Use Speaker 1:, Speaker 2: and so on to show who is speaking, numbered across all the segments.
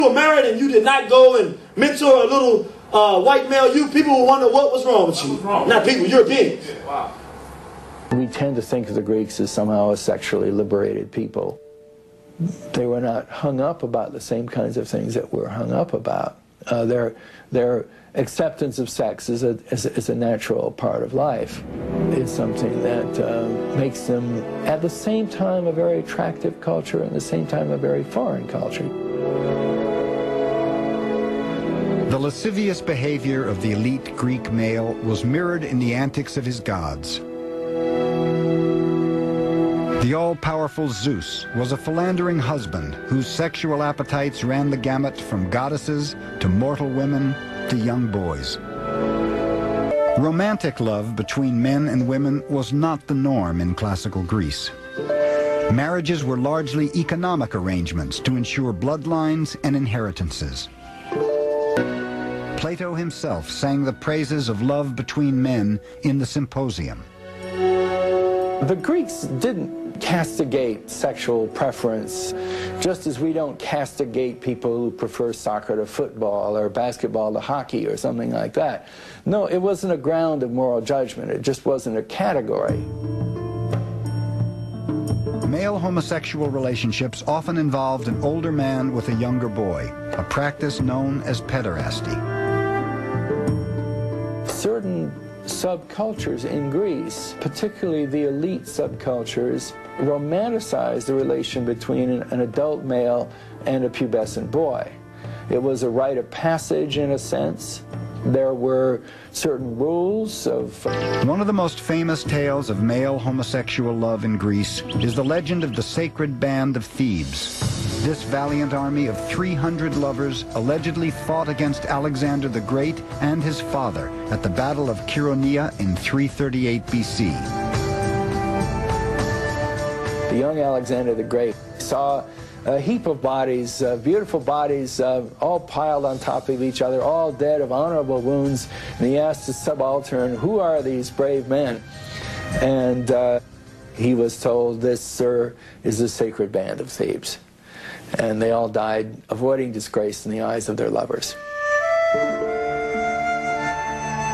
Speaker 1: you were married and you did not go and mentor a little white male youth, people will wonder what was wrong with you. Not people, Europeans.
Speaker 2: Wow.
Speaker 3: We tend to think of the Greeks as somehow a sexually liberated people. They were not hung up about the same kinds of things that we're hung up about. Their acceptance of sex is a natural part of life. It's something that makes them, at the same time, a very attractive culture, and at the same time, a very foreign culture.
Speaker 4: The lascivious behavior of the elite Greek male was mirrored in the antics of his gods. The all-powerful Zeus was a philandering husband whose sexual appetites ran the gamut from goddesses to mortal women to young boys. Romantic love between men and women was not the norm in classical Greece. Marriages were largely economic arrangements to ensure bloodlines and inheritances. Plato himself sang the praises of love between men in the Symposium.
Speaker 3: The Greeks didn't castigate sexual preference, just as we don't castigate people who prefer soccer to football or basketball to hockey or something like that. No, it wasn't a ground of moral judgment. It just wasn't a category.
Speaker 4: Male homosexual relationships often involved an older man with a younger boy, a practice known as pederasty.
Speaker 3: Certain subcultures in Greece, particularly the elite subcultures, romanticized the relation between an adult male and a pubescent boy. It was a rite of passage in a sense. There were certain rules of...
Speaker 4: One of the most famous tales of male homosexual love in Greece is the legend of the sacred band of Thebes. This valiant army of 300 lovers allegedly fought against Alexander the Great and his father at the Battle of Chaeronea in 338 BC.
Speaker 3: The young Alexander the Great saw a heap of bodies, beautiful bodies, all piled on top of each other, all dead of honorable wounds, and he asked his subaltern, "Who are these brave men?" And he was told, "This, sir, is the sacred band of Thebes." And they all died avoiding disgrace in the eyes of their lovers.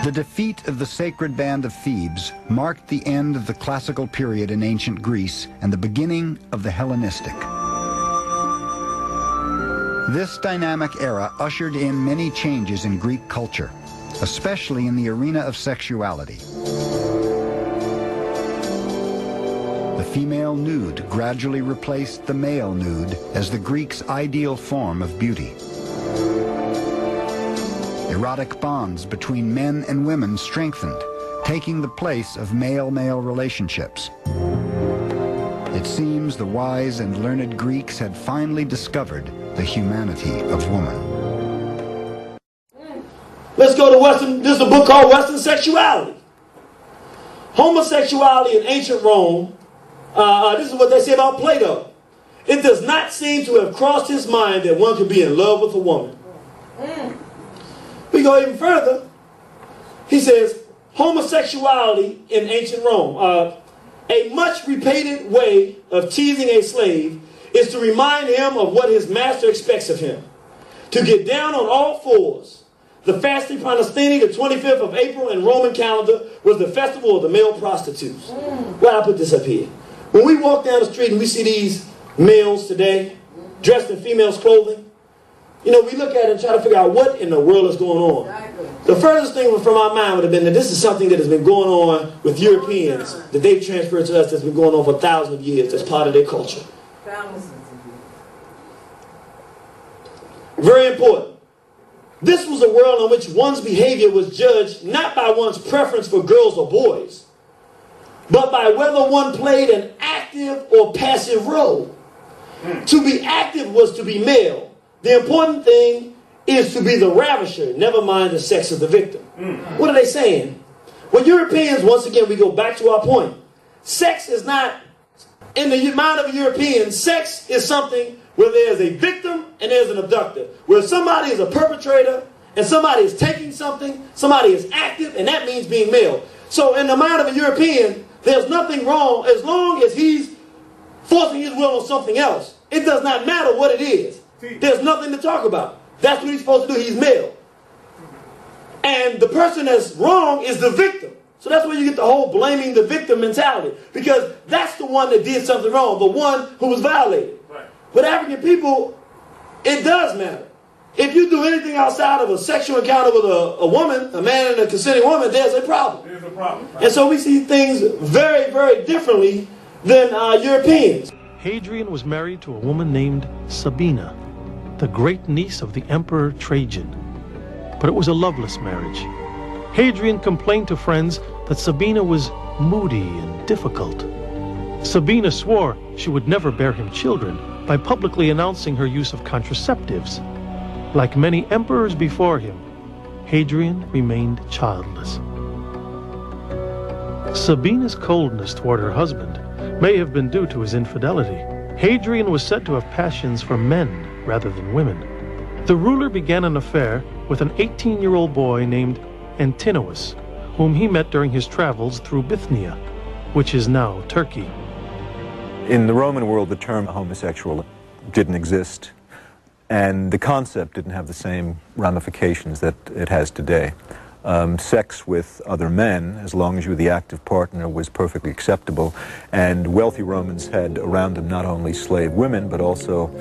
Speaker 4: The defeat of the sacred band of Thebes marked the end of the classical period in ancient Greece and the beginning of the Hellenistic. This dynamic era ushered in many changes in Greek culture, especially in the arena of sexuality. The female nude gradually replaced the male nude as the Greeks' ideal form of beauty. Erotic bonds between men and women strengthened, taking the place of male-male relationships. It seems the wise and learned Greeks had finally discovered the humanity of woman.
Speaker 1: Let's go to Western, this is a book called Western Sexuality. Homosexuality in ancient Rome, this is what they say about Plato. It does not seem to have crossed his mind that one could be in love with a woman. We go even further. He says, homosexuality in ancient Rome. A much repeated way of teasing a slave is to remind him of what his master expects of him. To get down on all fours. The Fasti Pranastini, the 25th of April in Roman calendar, was the festival of the male prostitutes. Why I put this up here? When we walk down the street and we see these males today dressed in females' clothing, you know, we look at it and try to figure out what in the world is going on. Exactly. The furthest thing from our mind would have been that this is something that has been going on with Europeans, that they've transferred to us, that's been going on for thousands of years, that's part of their culture. Very important. This was a world in which one's behavior was judged not by one's preference for girls or boys, but by whether one played an active or passive role. To be active was to be male. The important thing is to be the ravisher, never mind the sex of the victim. What are they saying? Well, Europeans, once again, we go back to our point. Sex is not, in the mind of a European, sex is something where there's a victim and there's an abductor. Where somebody is a perpetrator and somebody is taking something, somebody is active, and that means being male. So in the mind of a European, there's nothing wrong as long as he's forcing his will on something else. It does not matter what it is. There's nothing to talk about. That's what he's supposed to do. He's male. And the person that's wrong is the victim. So that's where you get the whole blaming the victim mentality. Because that's the one that did something wrong, the one who was violated. Right. With African people, it does matter. If you do anything outside of a sexual encounter with a woman, a man and a consenting woman, there's a problem. There's a problem. Right. And so we see things very, very differently than Europeans.
Speaker 2: Hadrian was married to a woman named Sabina, the great niece of the Emperor Trajan. But it was a loveless marriage. Hadrian complained to friends that Sabina was moody and difficult. Sabina swore she would never bear him children by publicly announcing her use of contraceptives. Like many emperors before him, Hadrian remained childless. Sabina's coldness toward her husband may have been due to his infidelity. Hadrian was said to have passions for men rather than women. The ruler began an affair with an 18-year-old boy named Antinous, whom he met during his travels through Bithynia, which is now Turkey.
Speaker 5: In the Roman world, the term homosexual didn't exist, and the concept didn't have the same ramifications that it has today. Sex with other men, as long as you were the active partner, was perfectly acceptable, and wealthy Romans had around them not only slave women, but also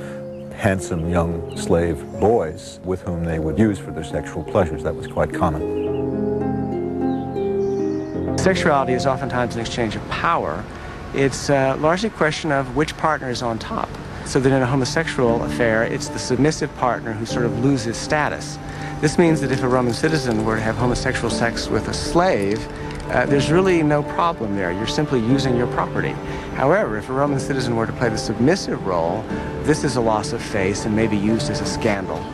Speaker 5: handsome young slave boys with whom they would use for their sexual pleasures. That was quite common.
Speaker 6: Sexuality is oftentimes an exchange of power. It's largely a question of which partner is on top. So that in a homosexual affair, it's the submissive partner who sort of loses status. This means that if a Roman citizen were to have homosexual sex with a slave, there's really no problem there. You're simply using your property. However, if a Roman citizen were to play the submissive role, this is a loss of face and may be used as a scandal.